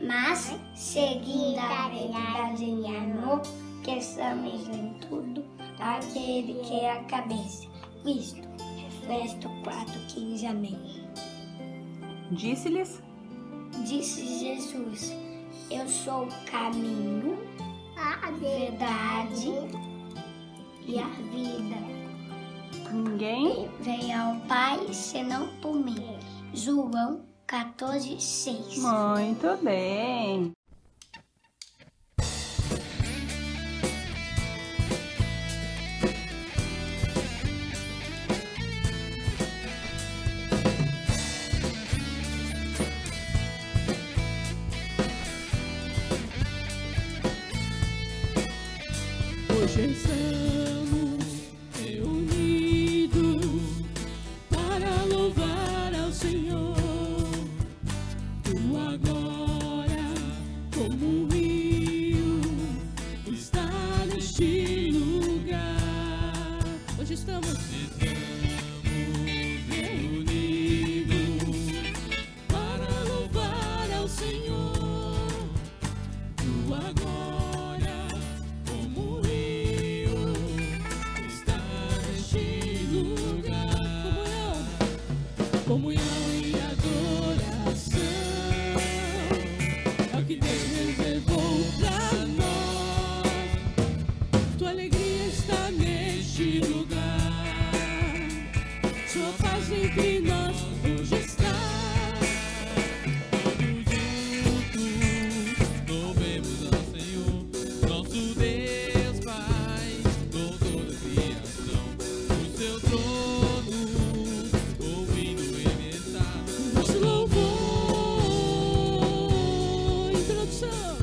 mas seguindo a verdade em amor, cresçamos em tudo aquele que é a cabeça, Cristo. Efésios 4:15. Amém. Disse-lhes: Disse Jesus: eu sou o caminho, a verdade e a vida. Ninguém Vem ao Pai senão por mim. João 14:6. Muito bem. Hoje estamos reunidos para louvar ao Senhor. Tu agora, como um rio, está neste lugar. Hoje estamos reunidos para louvar ao Senhor. Tu agora, como um rio, está neste lugar. Comunhão e adoração é o que Deus reservou pra nós. Tua alegria está neste lugar. Sua paz entre nós hoje está. Todos juntos louvemos ao Senhor, nosso Deus Pai, dono da criação. O seu trono, ouvindo Ele está. Nosso louvor. Introdução.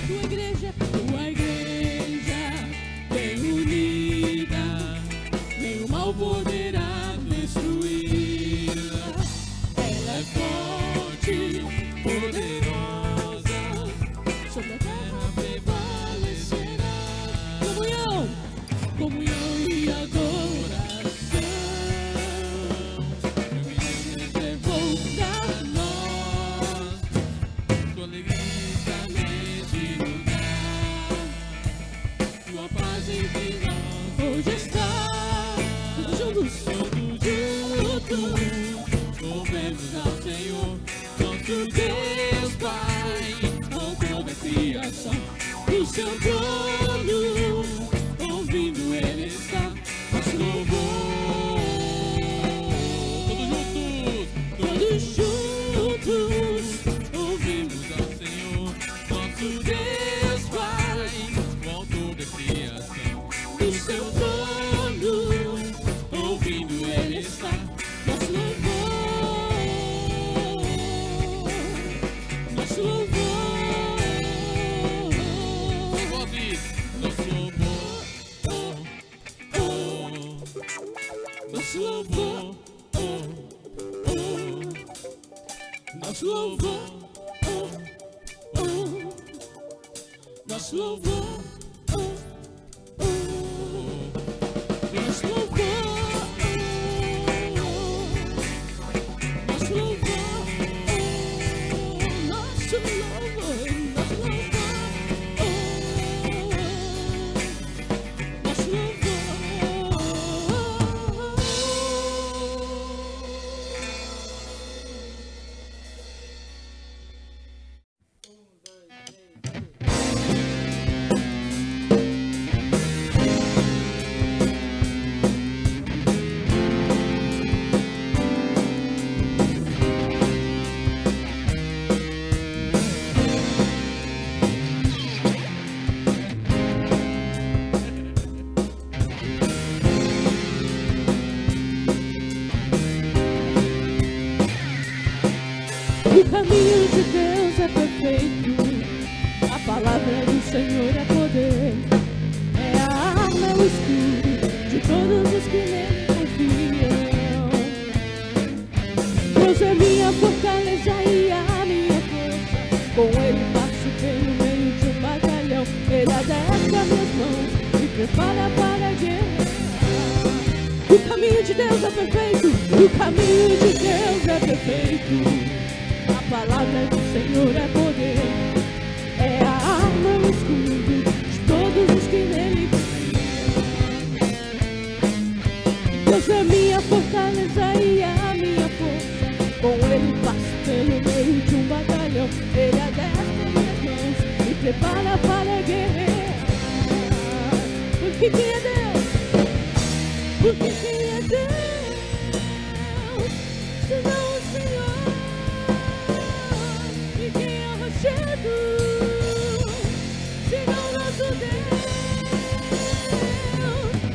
Tua igreja bem unida, nenhum mal poderá destruí-la. Ela é forte, poderosa, sobre a terra prevalecerá. Comunhão e adoração, é o que Deus reservou pra nós. Tua alegria está neste lugar. Tua paz entre nós hoje está. Todos juntos, louvemos ao Senhor, nosso Deus Pai, autor da criação. No seu trono, ouvindo Ele está. Nosso louvor. Todos juntos, ouvimos ao Senhor, nosso Deus Pai, o autor da criação. No seu trono, ouvindo Ele está. Nosso louvor, nosso louvor. Nosso louvor, nosso louvor, nosso louvor, nosso louvor, nosso louvor, nosso louvor, nosso O caminho de Deus é perfeito, a palavra do Senhor é poder, é a arma, é o escudo de todos os que nele confiam. Deus é minha fortaleza e a prepara para guerrear. O caminho de Deus é perfeito, o caminho de Deus é perfeito. A palavra do Senhor é poder, é a arma no escudo de todos os que nele confiam. Deus é minha fortaleza e a minha força, com ele passo pelo meio de um batalhão. Ele adestra minhas mãos e prepara para guerrear. Porque quem é Deus? Porque quem é Deus? Senão o Senhor. E quem é rochedo? Senão nosso Deus.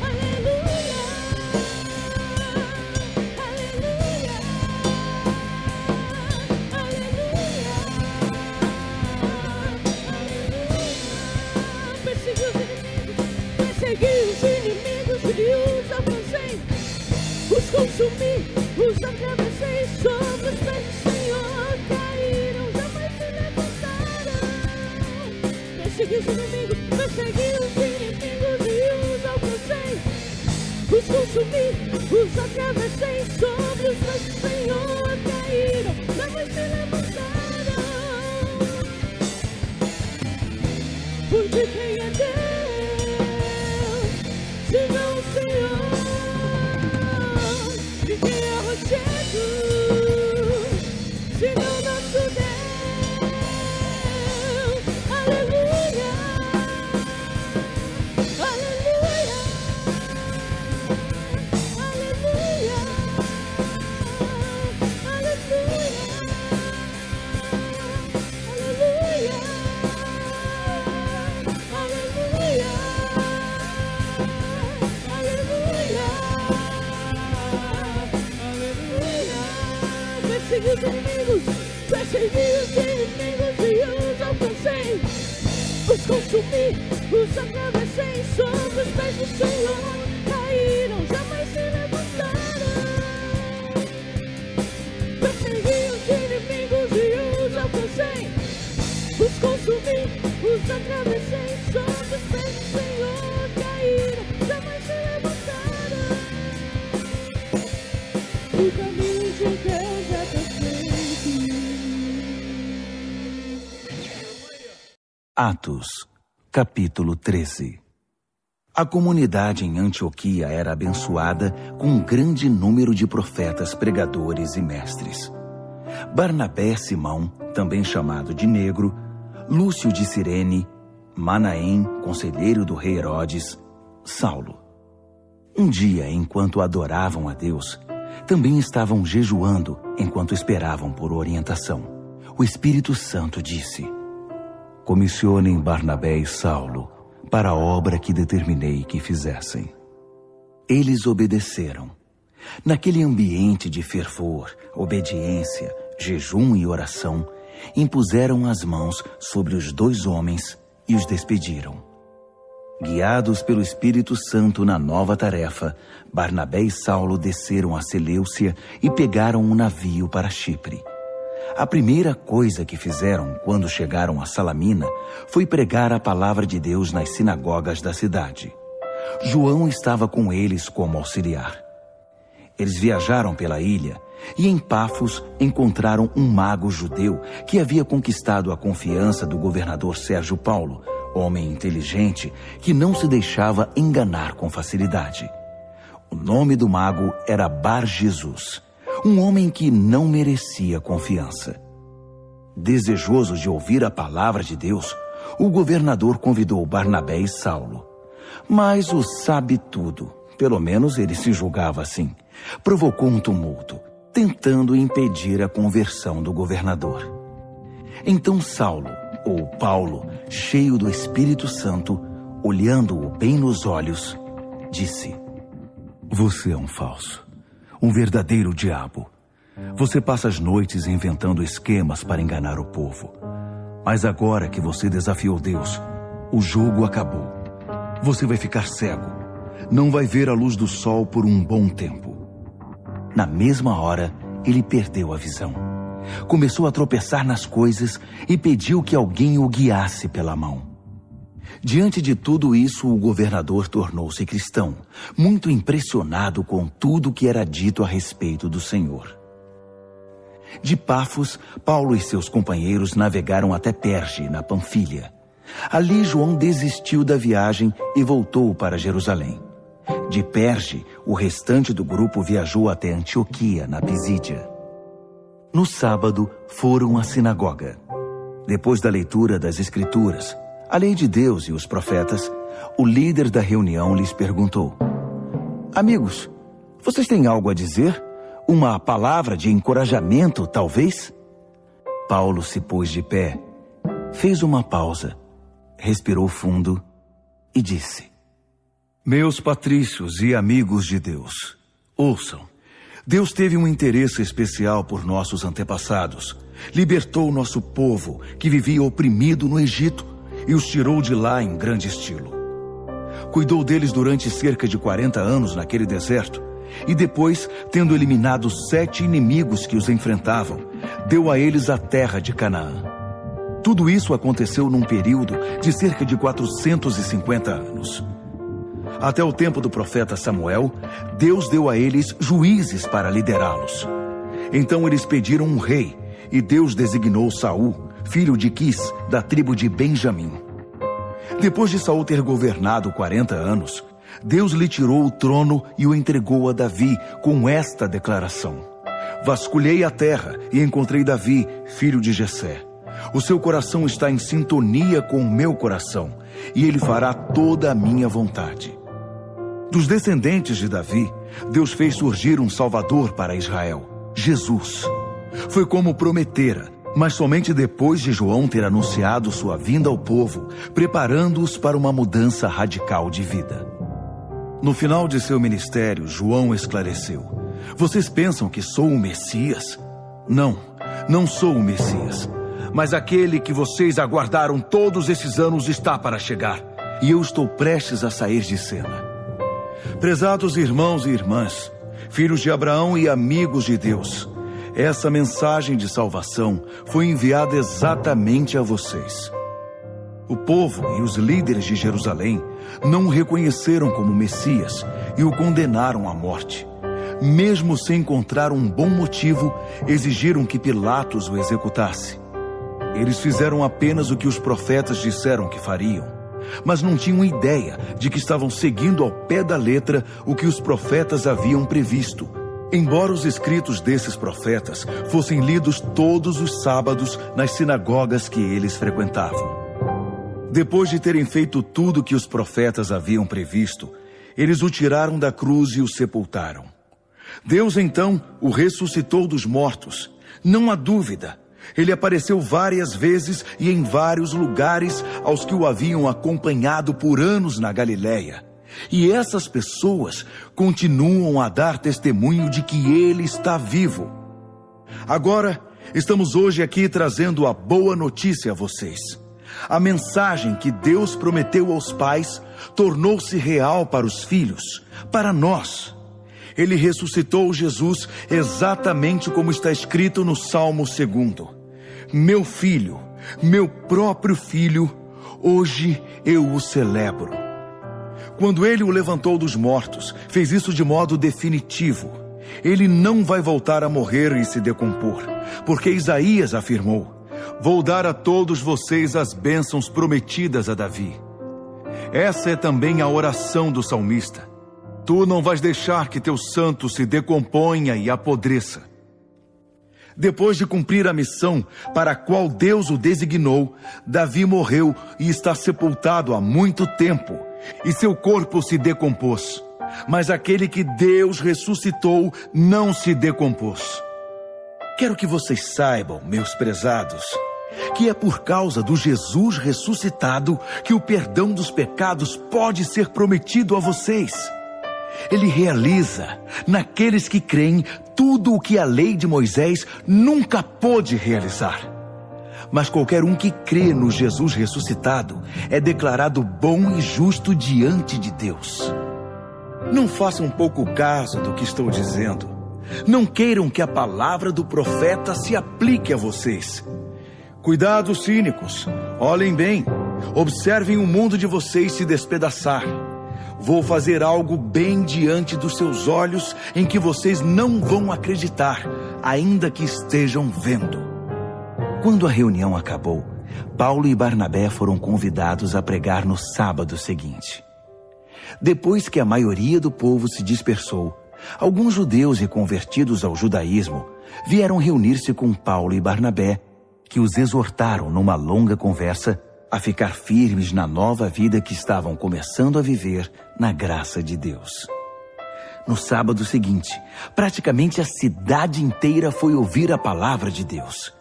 Aleluia. Aleluia. Aleluia. Aleluia. Persegui os inimigos. Persegui os inimigos e os alcancei. Os consumi, os atravessei. Sobre os pés do Senhor caíram, jamais se levantaram. Persegui os inimigos e os alcancei. Os consumi, os atravessei. Sobre os pés do Senhor caíram, jamais se levantaram. Porque quem é Deus, senão o Senhor? E quem é rochedo, senão nosso Deus? Aleluia, aleluia, aleluia, Persegui os inimigos e os alcancei. Os consumi, os atravessei. Sobre os pés do Senhor caíram, jamais se levantaram. Persegui os inimigos e os alcancei. Os consumi, os atravessei. Sobre os pés do Senhor caíram, jamais se levantaram. O caminho de Deus é perfeito. Atos, capítulo 13. A comunidade em Antioquia era abençoada com um grande número de profetas, pregadores e mestres. Barnabé Simão, também chamado de Negro, Lúcio de Cirene, Manaém, conselheiro do rei Herodes, Saulo. Um dia, enquanto adoravam a Deus, também estavam jejuando enquanto esperavam por orientação. O Espírito Santo disse: comissionem Barnabé e Saulo para a obra que determinei que fizessem. Eles obedeceram. Naquele ambiente de fervor, obediência, jejum e oração, impuseram as mãos sobre os dois homens e os despediram. Guiados pelo Espírito Santo na nova tarefa, Barnabé e Saulo desceram a Seleucia e pegaram um navio para Chipre. A primeira coisa que fizeram quando chegaram a Salamina foi pregar a palavra de Deus nas sinagogas da cidade. João estava com eles como auxiliar. Eles viajaram pela ilha e em Pafos encontraram um mago judeu que havia conquistado a confiança do governador Sérgio Paulo, homem inteligente que não se deixava enganar com facilidade. O nome do mago era Bar-Jesus, um homem que não merecia confiança. Desejoso de ouvir a palavra de Deus, o governador convidou Barnabé e Saulo. Mas o sabe-tudo, pelo menos ele se julgava assim, provocou um tumulto, tentando impedir a conversão do governador. Então Saulo, ou Paulo, cheio do Espírito Santo, olhando-o bem nos olhos, disse: você é um falso, um verdadeiro diabo. Você passa as noites inventando esquemas para enganar o povo. Mas agora que você desafiou Deus, o jogo acabou. Você vai ficar cego. Não vai ver a luz do sol por um bom tempo. Na mesma hora, ele perdeu a visão. Começou a tropeçar nas coisas e pediu que alguém o guiasse pela mão. Diante de tudo isso, o governador tornou-se cristão, muito impressionado com tudo que era dito a respeito do Senhor. De Pafos, Paulo e seus companheiros navegaram até Perge, na Panfilha. Ali, João desistiu da viagem e voltou para Jerusalém. De Perge, o restante do grupo viajou até Antioquia, na Pisídia. No sábado, foram à sinagoga. Depois da leitura das Escrituras, a lei de Deus e os profetas, o líder da reunião lhes perguntou: Amigos, vocês têm algo a dizer? Uma palavra de encorajamento, talvez? Paulo se pôs de pé, fez uma pausa, respirou fundo e disse: Meus patrícios e amigos de Deus, ouçam. Deus teve um interesse especial por nossos antepassados. Libertou nosso povo, que vivia oprimido no Egito, e os tirou de lá em grande estilo. Cuidou deles durante cerca de 40 anos naquele deserto, e depois, tendo eliminado 7 inimigos que os enfrentavam, deu a eles a terra de Canaã. Tudo isso aconteceu num período de cerca de 450 anos. Até o tempo do profeta Samuel, Deus deu a eles juízes para liderá-los. Então eles pediram um rei, e Deus designou Saul, filho de Quis, da tribo de Benjamim. Depois de Saul ter governado 40 anos, Deus lhe tirou o trono e o entregou a Davi com esta declaração: Vasculhei a terra e encontrei Davi, filho de Jessé. O seu coração está em sintonia com o meu coração, e ele fará toda a minha vontade. Dos descendentes de Davi, Deus fez surgir um Salvador para Israel, Jesus. Foi como prometera, mas somente depois de João ter anunciado sua vinda ao povo, preparando-os para uma mudança radical de vida. No final de seu ministério, João esclareceu: Vocês pensam que sou o Messias? Não, não sou o Messias. Mas aquele que vocês aguardaram todos esses anos está para chegar, e eu estou prestes a sair de cena. Prezados irmãos e irmãs, filhos de Abraão e amigos de Deus, essa mensagem de salvação foi enviada exatamente a vocês. O povo e os líderes de Jerusalém não o reconheceram como Messias e o condenaram à morte. Mesmo sem encontrar um bom motivo, exigiram que Pilatos o executasse. Eles fizeram apenas o que os profetas disseram que fariam, mas não tinham ideia de que estavam seguindo ao pé da letra o que os profetas haviam previsto. Embora os escritos desses profetas fossem lidos todos os sábados nas sinagogas que eles frequentavam. Depois de terem feito tudo o que os profetas haviam previsto, eles o tiraram da cruz e o sepultaram. Deus então o ressuscitou dos mortos. Não há dúvida. Ele apareceu várias vezes e em vários lugares aos que o haviam acompanhado por anos na Galileia. E essas pessoas continuam a dar testemunho de que ele está vivo. Agora, estamos hoje aqui trazendo a boa notícia a vocês. A mensagem que Deus prometeu aos pais tornou-se real para os filhos, para nós. Ele ressuscitou Jesus exatamente como está escrito no Salmo 2. Meu filho, meu próprio filho, hoje eu o celebro. Quando ele o levantou dos mortos, fez isso de modo definitivo. Ele não vai voltar a morrer e se decompor, porque Isaías afirmou: Vou dar a todos vocês as bênçãos prometidas a Davi. Essa é também a oração do salmista. Tu não vais deixar que teu santo se decomponha e apodreça. Depois de cumprir a missão para a qual Deus o designou, Davi morreu e está sepultado há muito tempo, e seu corpo se decompôs. Mas aquele que Deus ressuscitou não se decompôs. Quero que vocês saibam, meus prezados, que é por causa do Jesus ressuscitado que o perdão dos pecados pode ser prometido a vocês. Ele realiza, naqueles que creem, tudo o que a lei de Moisés nunca pôde realizar. Mas qualquer um que crê no Jesus ressuscitado é declarado bom e justo diante de Deus. Não façam pouco caso do que estou dizendo. Não queiram que a palavra do profeta se aplique a vocês. Cuidado, cínicos. Olhem bem. Observem o mundo de vocês se despedaçar. Vou fazer algo bem diante dos seus olhos em que vocês não vão acreditar, ainda que estejam vendo. Quando a reunião acabou, Paulo e Barnabé foram convidados a pregar no sábado seguinte. Depois que a maioria do povo se dispersou, alguns judeus reconvertidos ao judaísmo vieram reunir-se com Paulo e Barnabé, que os exortaram numa longa conversa a ficar firmes na nova vida que estavam começando a viver na graça de Deus. No sábado seguinte, praticamente a cidade inteira foi ouvir a palavra de Deus.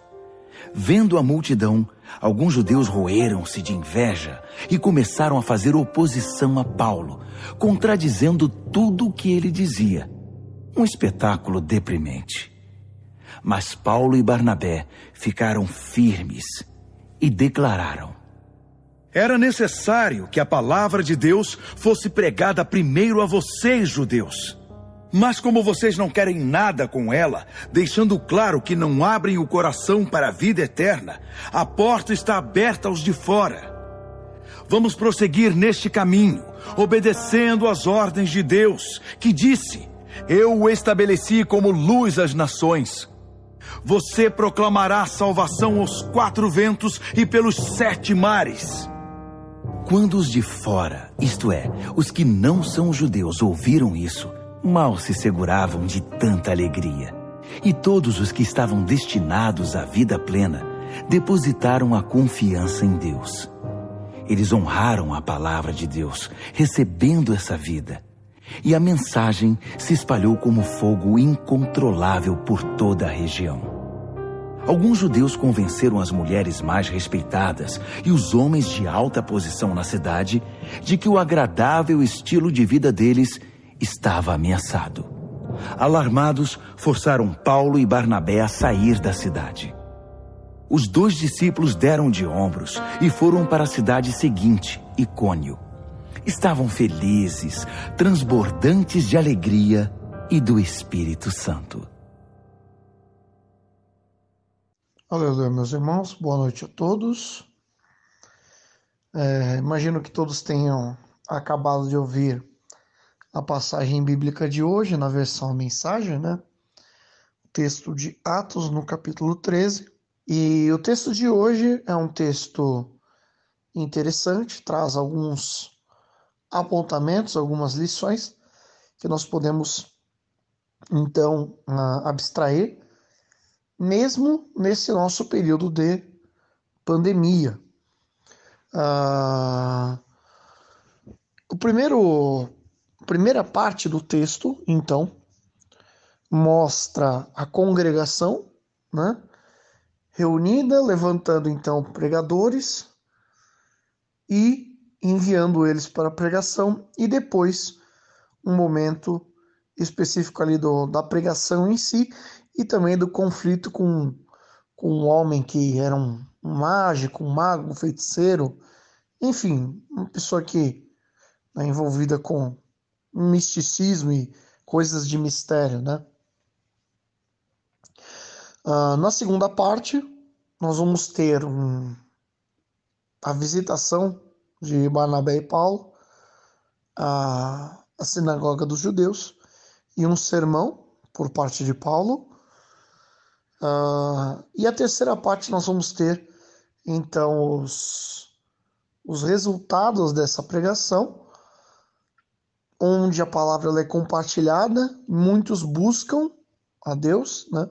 Vendo a multidão, alguns judeus roeram-se de inveja e começaram a fazer oposição a Paulo, contradizendo tudo o que ele dizia. Um espetáculo deprimente. Mas Paulo e Barnabé ficaram firmes e declararam: era necessário que a palavra de Deus fosse pregada primeiro a vocês, judeus. Mas como vocês não querem nada com ela, deixando claro que não abrem o coração para a vida eterna, a porta está aberta aos de fora. Vamos prosseguir neste caminho, obedecendo às ordens de Deus, que disse: eu o estabeleci como luz às nações. Você proclamará salvação aos 4 ventos e pelos 7 mares. Quando os de fora, isto é, os que não são judeus, ouviram isso, mal se seguravam de tanta alegria. E todos os que estavam destinados à vida plena depositaram a confiança em Deus. Eles honraram a palavra de Deus, recebendo essa vida. E a mensagem se espalhou como fogo incontrolável por toda a região. Alguns judeus convenceram as mulheres mais respeitadas e os homens de alta posição na cidade de que o agradável estilo de vida deles estava ameaçado. Alarmados, forçaram Paulo e Barnabé a sair da cidade. Os 2 discípulos deram de ombros e foram para a cidade seguinte, Icônio. Estavam felizes, transbordantes de alegria e do Espírito Santo. Aleluia, meus irmãos, boa noite a todos. Imagino que todos tenham acabado de ouvir a passagem bíblica de hoje, na versão mensagem, né? O texto de Atos, no capítulo 13. E o texto de hoje é um texto interessante, traz alguns apontamentos, algumas lições que nós podemos, então, abstrair, mesmo nesse nosso período de pandemia. A primeira parte do texto, então, mostra a congregação, né, reunida, levantando, então, pregadores e enviando eles para a pregação, e depois um momento específico ali da pregação em si, e também do conflito com um homem que era um mágico, um mago, um feiticeiro, enfim, uma pessoa que é envolvida com misticismo e coisas de mistério, né? Na segunda parte, nós vamos ter a visitação de Barnabé e Paulo à sinagoga dos judeus e um sermão por parte de Paulo. E a terceira parte nós vamos ter, então, os resultados dessa pregação, onde a palavra é compartilhada, muitos buscam a Deus, né?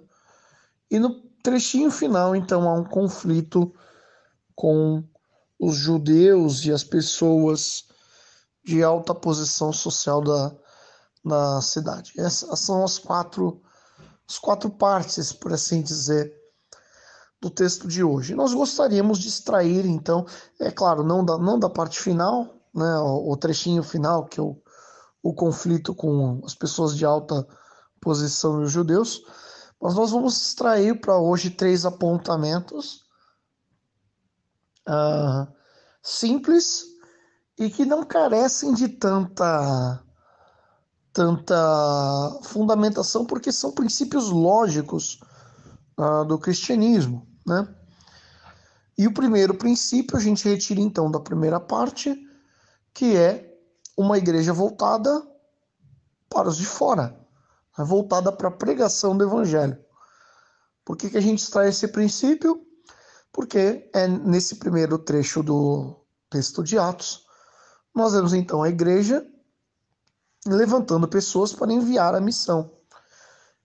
E no trechinho final, então, há um conflito com os judeus e as pessoas de alta posição social da cidade. Essas são as quatro partes, por assim dizer, do texto de hoje. Nós gostaríamos de extrair, então, é claro, não da parte final, né, o trechinho final, que é o conflito com as pessoas de alta posição e os judeus, mas nós vamos extrair para hoje 3 apontamentos simples e que não carecem de tanta fundamentação, porque são princípios lógicos do cristianismo, né? E o primeiro princípio a gente retira então da primeira parte, que é uma igreja voltada para os de fora, voltada para a pregação do evangelho. Por que a gente extrai esse princípio? Porque é nesse primeiro trecho do texto de Atos, nós vemos então a igreja levantando pessoas para enviar a missão.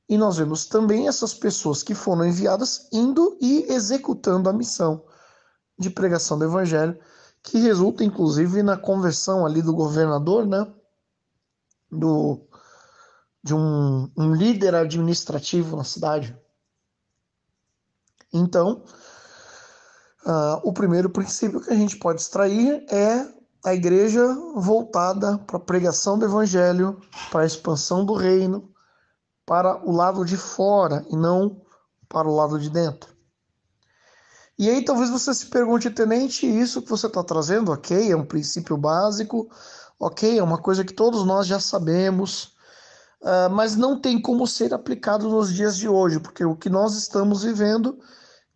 E nós vemos também essas pessoas que foram enviadas indo e executando a missão de pregação do evangelho, que resulta inclusive na conversão ali do governador, né? De um líder administrativo na cidade. Então, o primeiro princípio que a gente pode extrair é a igreja voltada para a pregação do evangelho, para a expansão do reino, para o lado de fora e não para o lado de dentro. E aí talvez você se pergunte, tenente, isso que você está trazendo, ok, é um princípio básico, ok, é uma coisa que todos nós já sabemos, mas não tem como ser aplicado nos dias de hoje, porque o que nós estamos vivendo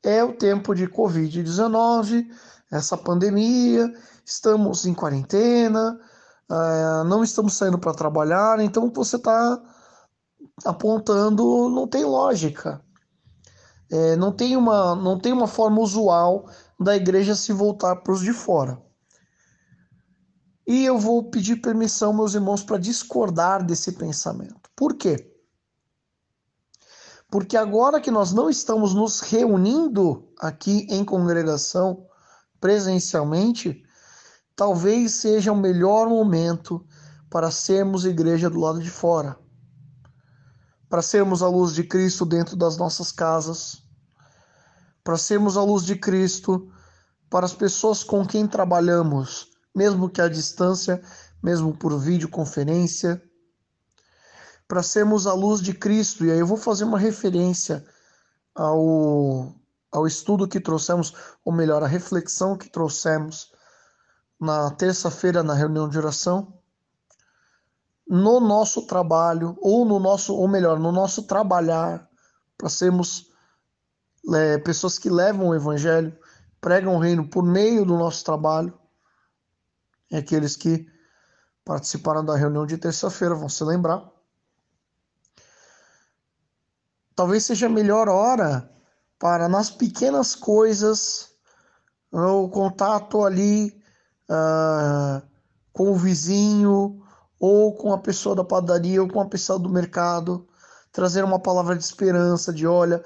é o tempo de Covid-19, essa pandemia, estamos em quarentena, não estamos saindo para trabalhar, então você está apontando, não tem lógica. Não tem uma forma usual da igreja se voltar para os de fora. E eu vou pedir permissão, meus irmãos, para discordar desse pensamento. Por quê? Porque agora que nós não estamos nos reunindo aqui em congregação presencialmente, talvez seja o melhor momento para sermos igreja do lado de fora. Para sermos a luz de Cristo dentro das nossas casas, para sermos a luz de Cristo para as pessoas com quem trabalhamos, mesmo que à distância, mesmo por videoconferência, para sermos a luz de Cristo. E aí eu vou fazer uma referência ao estudo que trouxemos, ou melhor, a reflexão que trouxemos na terça-feira na reunião de oração. No nosso trabalho, no nosso trabalhar, para sermos pessoas que levam o evangelho, pregam o reino por meio do nosso trabalho. E aqueles que participaram da reunião de terça-feira vão se lembrar. Talvez seja a melhor hora para, nas pequenas coisas, o contato ali com o vizinho, ou com a pessoa da padaria, ou com a pessoa do mercado, trazer uma palavra de esperança, de olha,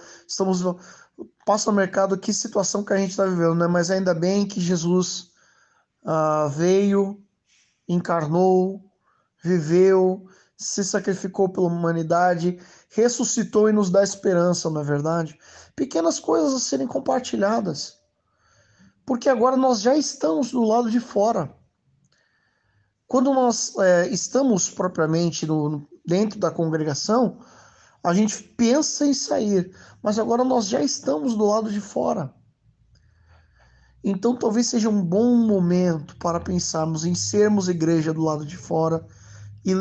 passa no mercado, que situação que a gente está vivendo, né? Mas ainda bem que Jesus veio, encarnou, viveu, se sacrificou pela humanidade, ressuscitou e nos dá esperança, não é verdade? Pequenas coisas a serem compartilhadas, porque agora nós já estamos do lado de fora. Quando nós estamos propriamente dentro da congregação, a gente pensa em sair, mas agora nós já estamos do lado de fora. Então talvez seja um bom momento para pensarmos em sermos igreja do lado de fora e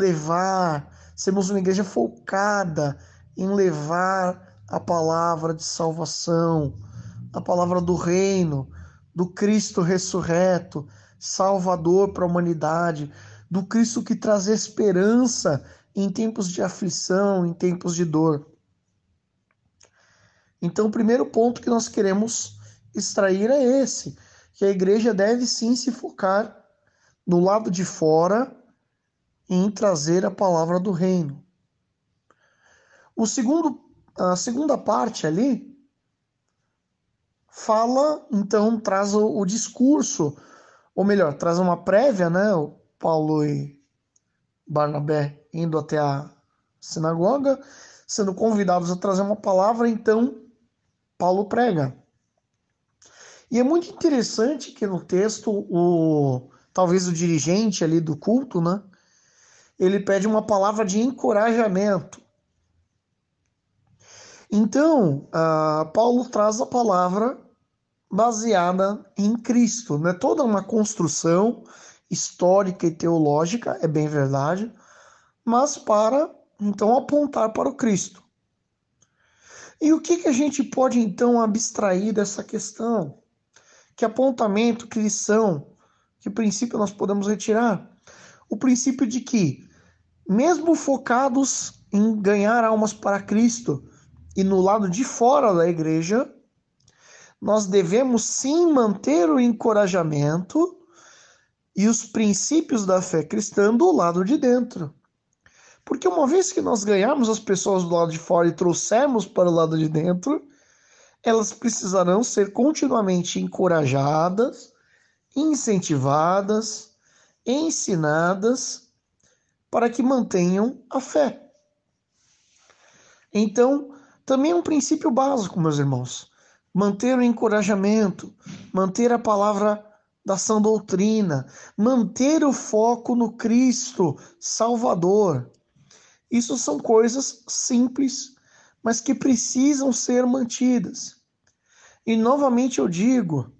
sermos uma igreja focada em levar a palavra de salvação, a palavra do reino, do Cristo ressurreto, Salvador para a humanidade, do Cristo que traz esperança em tempos de aflição, em tempos de dor. Então, o primeiro ponto que nós queremos extrair é esse, que a igreja deve sim se focar no lado de fora em trazer a palavra do reino. A segunda parte ali fala, então, traz o discurso, ou melhor, traz uma prévia, né? O Paulo e Barnabé indo até a sinagoga, sendo convidados a trazer uma palavra, então Paulo prega. E é muito interessante que no texto, talvez o dirigente ali do culto, né? Ele pede uma palavra de encorajamento. Então, Paulo traz a palavra baseada em Cristo, né? Toda uma construção histórica e teológica, é bem verdade, mas para, então, apontar para o Cristo. E o que a gente pode, então, abstrair dessa questão? Que apontamento, que lição, que princípio nós podemos retirar? O princípio de que, mesmo focados em ganhar almas para Cristo e no lado de fora da igreja, nós devemos sim manter o encorajamento e os princípios da fé cristã do lado de dentro. Porque uma vez que nós ganharmos as pessoas do lado de fora e trouxermos para o lado de dentro, elas precisarão ser continuamente encorajadas, incentivadas, ensinadas para que mantenham a fé. Então, também é um princípio básico, meus irmãos, manter o encorajamento, manter a palavra da sã doutrina, manter o foco no Cristo Salvador. Isso são coisas simples, mas que precisam ser mantidas. E novamente eu digo,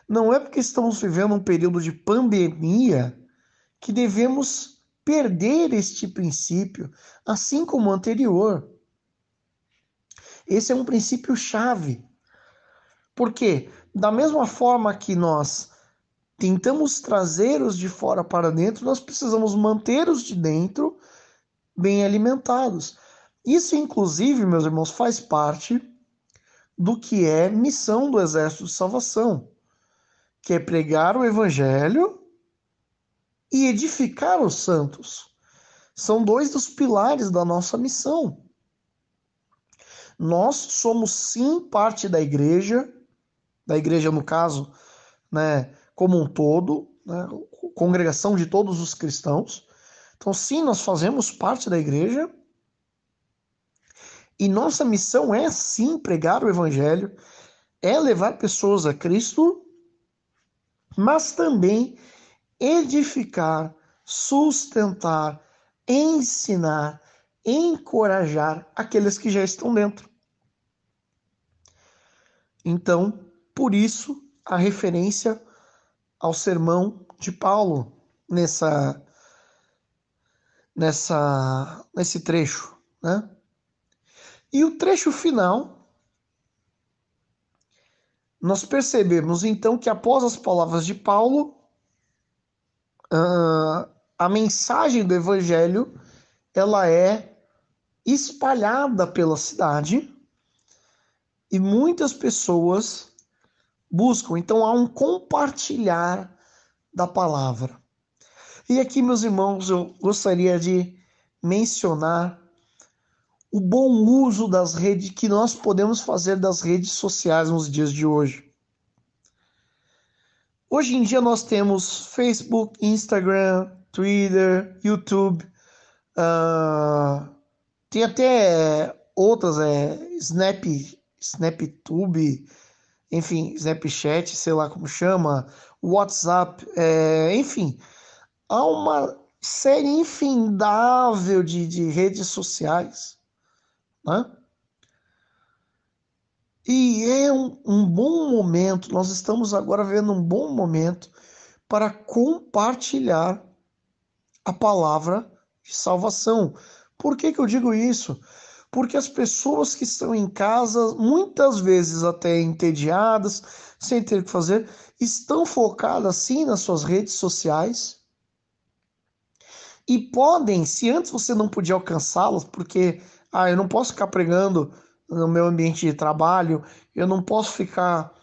não é porque estamos vivendo um período de pandemia que devemos perder este princípio, assim como o anterior. Esse é um princípio chave. Porque, da mesma forma que nós tentamos trazer os de fora para dentro, nós precisamos manter os de dentro bem alimentados. Isso, inclusive, meus irmãos, faz parte do que é missão do Exército de Salvação, que é pregar o Evangelho e edificar os santos. São dois dos pilares da nossa missão. Nós somos sim parte da igreja no caso, né, como um todo, né, congregação de todos os cristãos. Então sim, nós fazemos parte da igreja e nossa missão é sim pregar o Evangelho, é levar pessoas a Cristo, mas também edificar, sustentar, ensinar, encorajar aqueles que já estão dentro. Então, por isso, a referência ao sermão de Paulo nesse trecho, né? E o trecho final, nós percebemos então que após as palavras de Paulo, a mensagem do Evangelho ela é espalhada pela cidade e muitas pessoas buscam. Então há um compartilhar da palavra. E aqui, meus irmãos, eu gostaria de mencionar o bom uso das redes que nós podemos fazer das redes sociais nos dias de hoje. Hoje em dia nós temos Facebook, Instagram, Twitter, YouTube, tem até outras, SnapTube, enfim, Snapchat, sei lá como chama, WhatsApp, enfim, há uma série infindável de redes sociais, né? E é um bom momento, nós estamos agora vendo um bom momento para compartilhar a palavra de salvação. Por que eu digo isso? Porque as pessoas que estão em casa, muitas vezes até entediadas, sem ter o que fazer, estão focadas sim nas suas redes sociais e podem, se antes você não podia alcançá-las, porque eu não posso ficar pregando no meu ambiente de trabalho, eu não posso ficar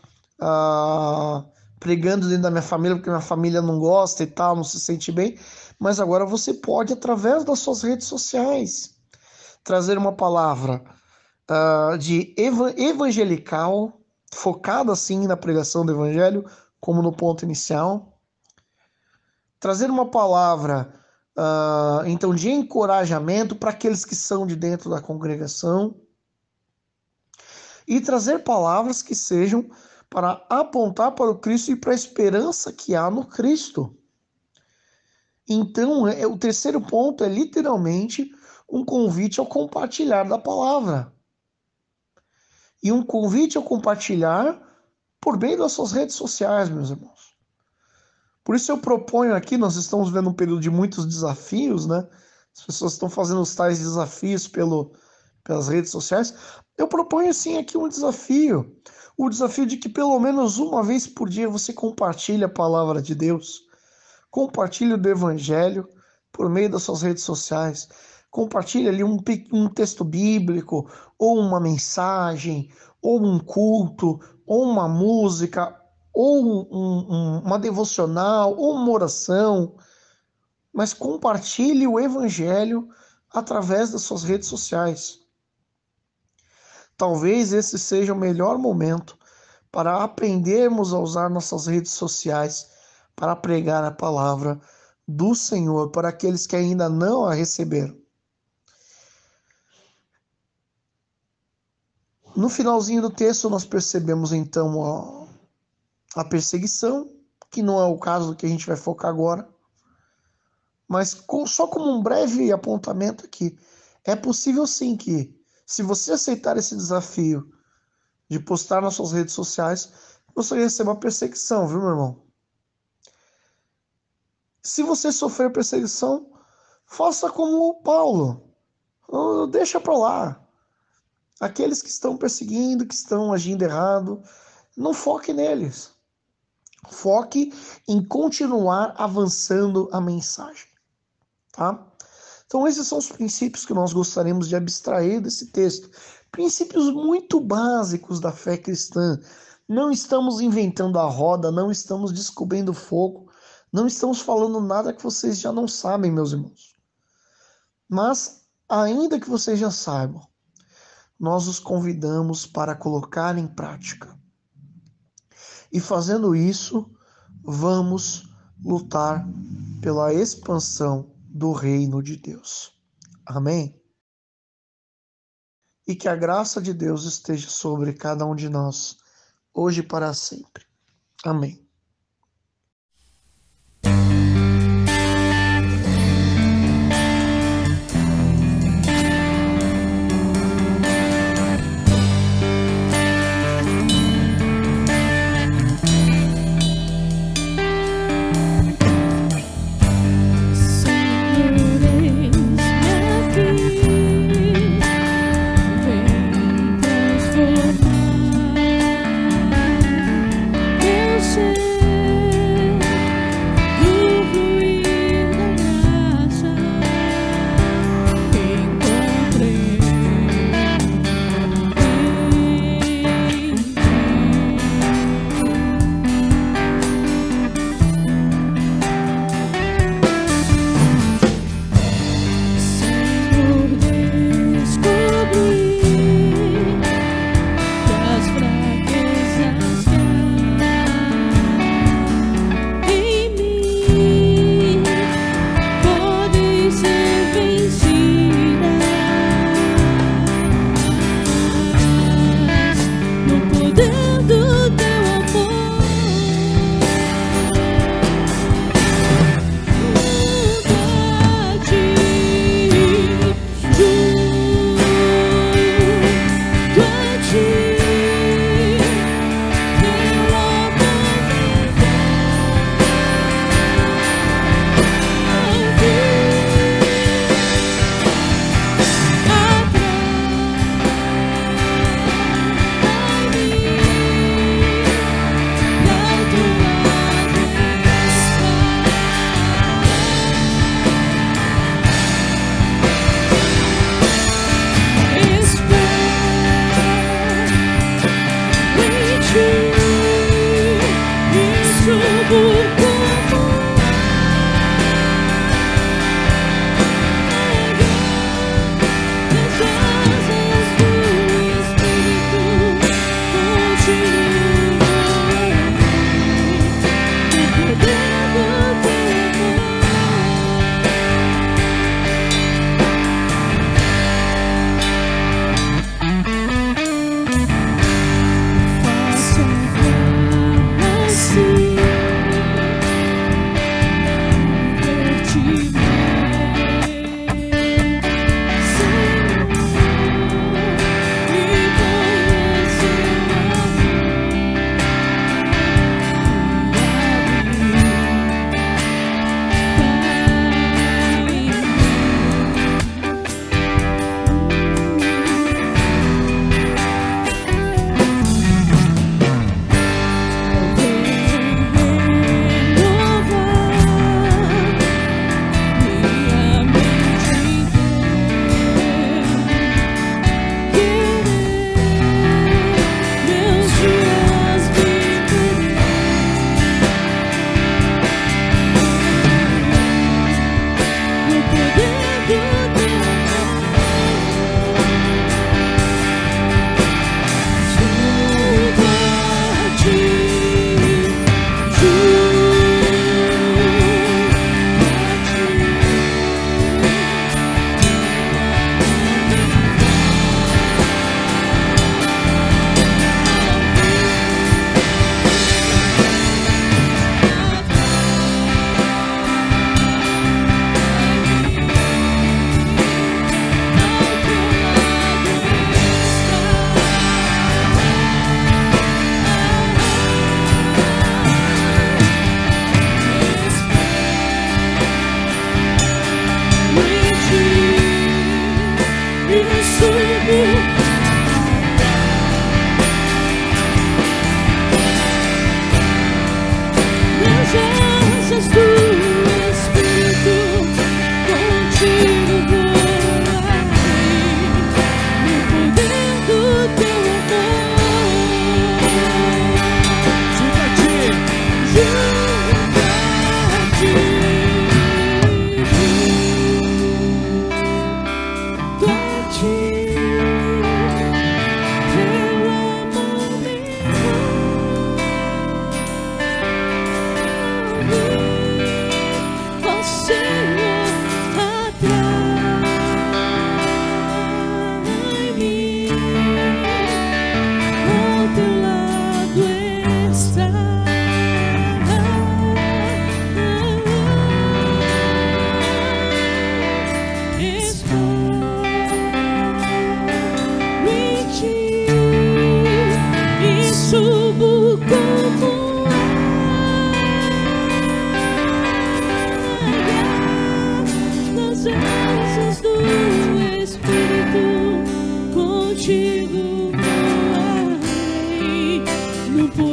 pregando dentro da minha família, porque minha família não gosta e tal, não se sente bem, mas agora você pode, através das suas redes sociais, trazer uma palavra de evangelical, focada assim na pregação do evangelho, como no ponto inicial. Trazer uma palavra, então, de encorajamento para aqueles que são de dentro da congregação. E trazer palavras que sejam para apontar para o Cristo e para a esperança que há no Cristo. Então, o terceiro ponto é literalmente um convite ao compartilhar da palavra. E um convite ao compartilhar por meio das suas redes sociais, meus irmãos. Por isso eu proponho aqui, nós estamos vendo um período de muitos desafios, né? As pessoas estão fazendo os tais desafios pelas redes sociais. Eu proponho, sim, aqui um desafio. o desafio de que pelo menos uma vez por dia você compartilhe a palavra de Deus, compartilhe do Evangelho por meio das suas redes sociais, compartilhe ali um texto bíblico, ou uma mensagem, ou um culto, ou uma música, ou uma devocional, ou uma oração, mas compartilhe o Evangelho através das suas redes sociais. Talvez esse seja o melhor momento para aprendermos a usar nossas redes sociais para pregar a palavra do Senhor para aqueles que ainda não a receberam. No finalzinho do texto nós percebemos então a perseguição, que não é o caso do que a gente vai focar agora, mas só como um breve apontamento aqui, é possível sim que, se você aceitar esse desafio de postar nas suas redes sociais, você receba perseguição, viu, meu irmão? Se você sofrer perseguição, faça como o Paulo, deixa para lá. Aqueles que estão perseguindo, que estão agindo errado, não foque neles. Foque em continuar avançando a mensagem, tá? Então esses são os princípios que nós gostaríamos de abstrair desse texto. Princípios muito básicos da fé cristã. Não estamos inventando a roda, não estamos descobrindo fogo, não estamos falando nada que vocês já não sabem, meus irmãos. Mas, ainda que vocês já saibam, nós os convidamos para colocar em prática. E fazendo isso, vamos lutar pela expansão do reino de Deus. Amém? E que a graça de Deus esteja sobre cada um de nós, hoje e para sempre. Amém. Vem transformar.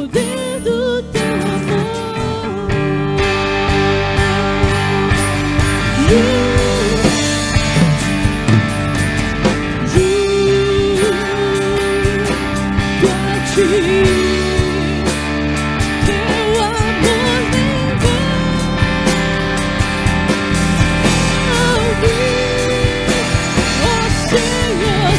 poder do teu amor. Teu amor vem ouvir, ó Senhor,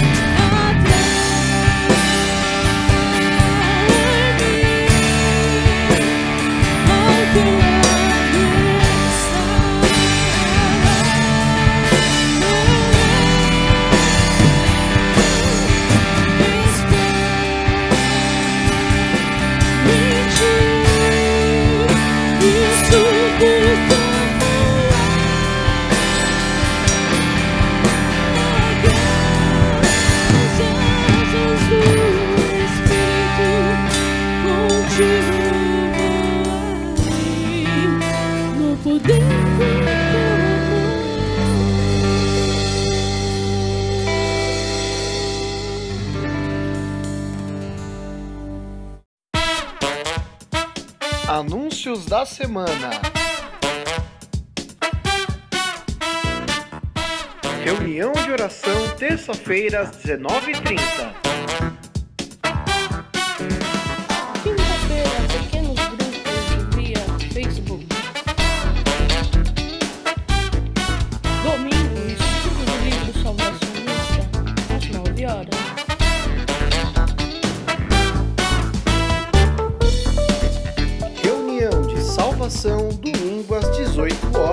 Anúncios da semana. Reunião de oração, terça-feira, às 19h30. Quinta-feira, pequenos grupos via Facebook. Domingo, estudo do livro Salvacionista, às 9 horas. Reunião de salvação, domingo às 18 horas.